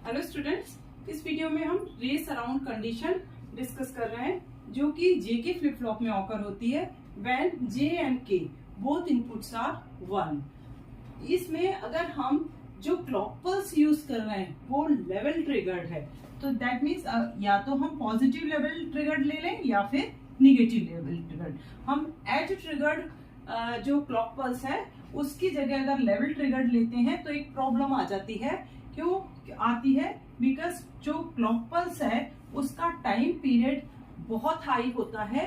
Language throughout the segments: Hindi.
हेलो स्टूडेंट्स, इस वीडियो में हम रेस अराउंड कंडीशन डिस्कस कर रहे हैं जो कि जे के फ्लिप फ्लॉप में ऑकर होती है व्हेन जे एंड के बोथ इनपुट्स आर 1। इसमें अगर हम जो क्लॉक पल्स यूज कर रहे हैं वो लेवल ट्रिगर्ड है, तो दैट मीन्स या तो हम पॉजिटिव लेवल ट्रिगर्ड ले लें या फिर निगेटिव लेवल ट्रिगर्ड। हम एज ट्रिगर्ड जो क्लॉक पल्स है उसकी जगह अगर लेवल ट्रिगर्ड लेते हैं तो एक प्रॉब्लम आ जाती है। क्यों आती है? बिकॉज जो क्लॉक पल्स है उसका टाइम पीरियड बहुत हाई होता है,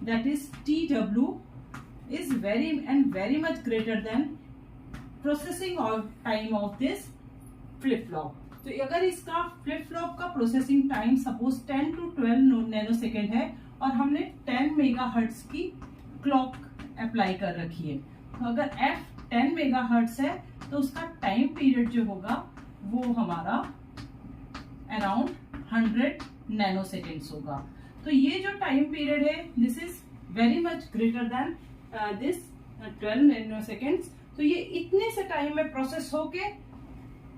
that is TW is very much greater than processing time of this flip flop. तो अगर इसका फ्लिप फ्लॉप का processing time suppose 10 to 12 nanosecond है और हमने 10 मेगाहर्ट्ज की क्लॉक अप्लाई कर रखी है, तो अगर f 10 मेगाहर्ट्ज है तो उसका टाइम पीरियड जो होगा वो हमारा अराउंड 100 नैनोसेकेंड्स होगा। तो ये जो टाइम पीरियड है this is very much greater than this 12 nanoseconds. तो ये इतने से टाइम में प्रोसेस होके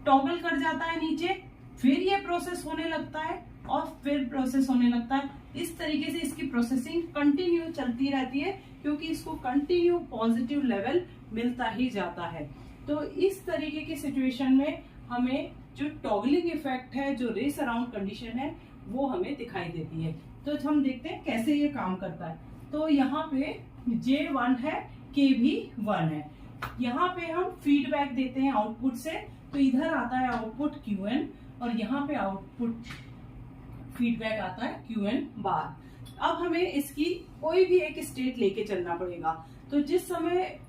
टॉगल कर जाता है नीचे, फिर ये प्रोसेस होने लगता है और फिर प्रोसेस होने लगता है। इस तरीके से इसकी प्रोसेसिंग कंटिन्यू चलती रहती है क्योंकि इसको कंटिन्यू पॉजिटिव लेवल मिलता ही जाता है। तो इस तरीके की सिचुएशन में हमें जो टॉगलिंग इफेक्ट है, जो रेस अराउंड कंडीशन है, वो हमें दिखाई देती है। तो हम देखते हैं कैसे ये काम करता है। तो यहाँ पे J1 है, K भी 1 है। यहाँ पे हम फीडबैक देते हैं आउटपुट से, तो इधर आता है आउटपुट QN और यहाँ पे आउटपुट फीडबैक आता है QN बार। अब हमें इसकी कोई भी एक स्टेट लेके चलना पड़ेगा। तो जिस समय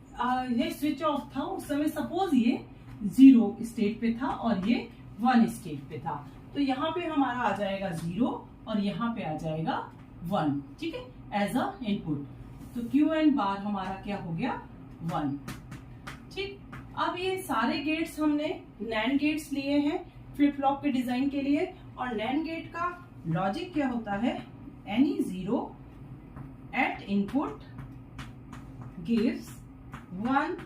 ये स्विच ऑफ था उस समय सपोज ये 0 स्टेट पे था और ये 1 स्टेट पे था, तो यहाँ पे हमारा आ जाएगा 0 और यहाँ पे आ जाएगा 1, ठीक है, एज अ इनपुट। तो QN बार हमारा क्या हो गया 1, ठीक। अब ये सारे गेट्स हमने नैंड गेट्स लिए हैं फ्लिप फ्लॉप के डिजाइन के लिए, और नैंड गेट का लॉजिक क्या होता है, any 0 at input gives 1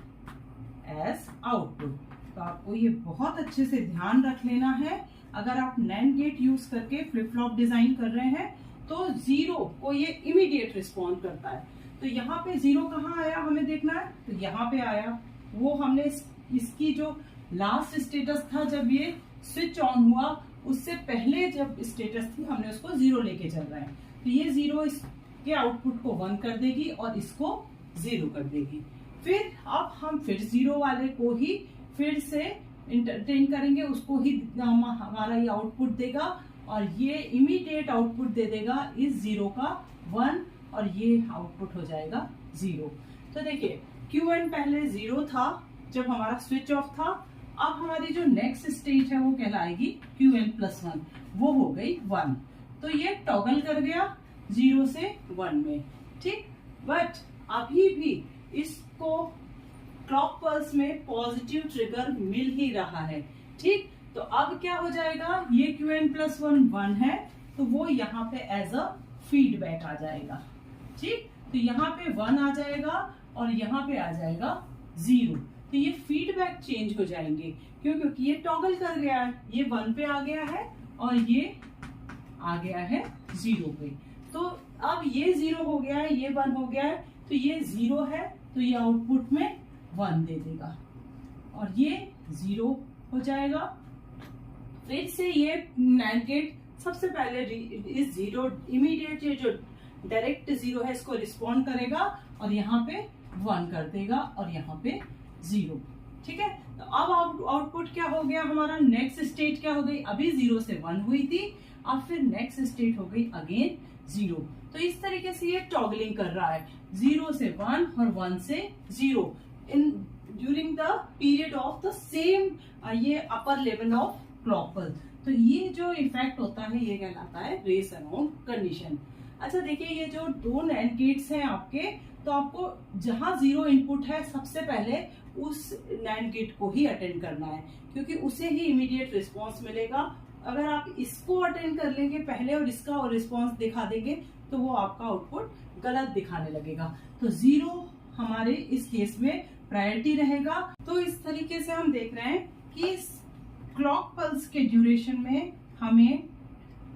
as output. तो आपको ये बहुत अच्छे से ध्यान रख लेना है। अगर आप नैंड गेट यूज करके फ्लिप फ्लॉप डिजाइन कर रहे हैं तो 0 को ये इमीडिएट रिस्पॉन्ड करता है। तो यहाँ पे 0 कहाँ आया हमें देखना है, तो यहाँ पे आया। वो हमने इसकी जो लास्ट स्टेटस था जब ये स्विच ऑन हुआ उससे पहले जब स्टेटस थी हमने उसको 0 लेके चल रहे हैं, तो ये 0 इसके आउटपुट को 1 कर देगी और इसको 0 कर देगी। फिर अब हम फिर 0 वाले को ही फिर से इंटरटेन करेंगे, उसको ही हमारा ये आउटपुट देगा और ये इमीडिएट आउटपुट दे देगा इस 0 का 1 और ये आउटपुट हो जाएगा 0। तो देखिए QN पहले 0 था जब हमारा स्विच ऑफ था। अब हमारी जो नेक्स्ट स्टेज है वो कहलाएगी QN+1, वो हो गई 1। तो ये टॉगल कर गया 0 से 1 में, ठीक। बट अभी भी इसको क्लॉक पल्स में पॉजिटिव ट्रिगर मिल ही रहा है, ठीक। तो अब क्या हो जाएगा, ये QN+1 1 है तो वो यहाँ पे एज अ फीडबैक आ जाएगा, ठीक। तो यहाँ पे 1 आ जाएगा और यहाँ पे आ जाएगा 0। तो ये फीडबैक चेंज हो जाएंगे क्योंकि ये टॉगल कर गया है, ये 1 पे आ गया है और ये आ गया है 0 पे। तो अब ये 0 हो गया है, ये 1 हो गया है, तो ये 0 है तो ये आउटपुट में 1 दे देगा और ये 0 हो जाएगा। फिर से ये नैंड गेट सबसे पहले इस 0 इमीडिएट ये जो डायरेक्ट 0 है इसको रिस्पॉन्ड करेगा और यहाँ पे 1 कर देगा और यहाँ पे 0, ठीक है। तो अब आउटपुट क्या हो गया हमारा, नेक्स्ट स्टेट क्या हो गई, अभी 0 से 1 हुई थी, अब फिर नेक्स्ट स्टेट हो गई अगेन 0। तो इस तरीके से ये टॉगलिंग कर रहा है 0 से 1 और 1 से 0 in during the period of the same ये upper level of clock pulse. तो ये जो इफेक्ट होता है ये कहलाता है रेस अराउंड कंडीशन। अच्छा देखिए, ये जो 2 नैंड गेट्स हैं आपके, तो आपको जहां 0 इनपुट है सबसे पहले उस नैंड गेट को ही अटेंड करना है क्योंकि उसे ही इमीडिएट रिस्पॉन्स मिलेगा। अगर आप इसको अटेंड कर लेंगे पहले और इसका रिस्पॉन्स दिखा देंगे तो वो आपका आउटपुट गलत दिखाने लगेगा। तो 0 हमारे इस केस में प्रायोरिटी रहेगा। तो इस तरीके से हम देख रहे हैं कि क्लॉक पल्स के ड्यूरेशन में हमें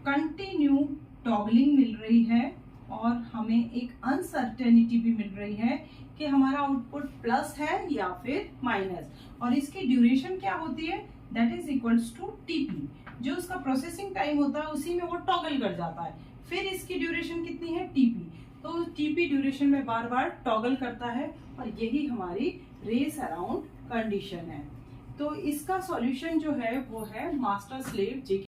कंटिन्यू टॉगलिंग मिल रही है और हमें एक अनसर्टेनिटी भी मिल रही है कि हमारा आउटपुट प्लस है या फिर माइनस, और इसकी ड्यूरेशन क्या होती है, that is equals to TP. जो उसका प्रोसेसिंग टाइम होता है उसी में वो टॉगल कर जाता है। फिर इसकी ड्यूरेशन कितनी है, टीपी, तो टीपी ड्यूरेशन में बार बार टॉगल करता है और यही हमारी रेस अराउंड कंडीशन है। तो इसका सॉल्यूशन जो है वो है मास्टर स्लेव जेके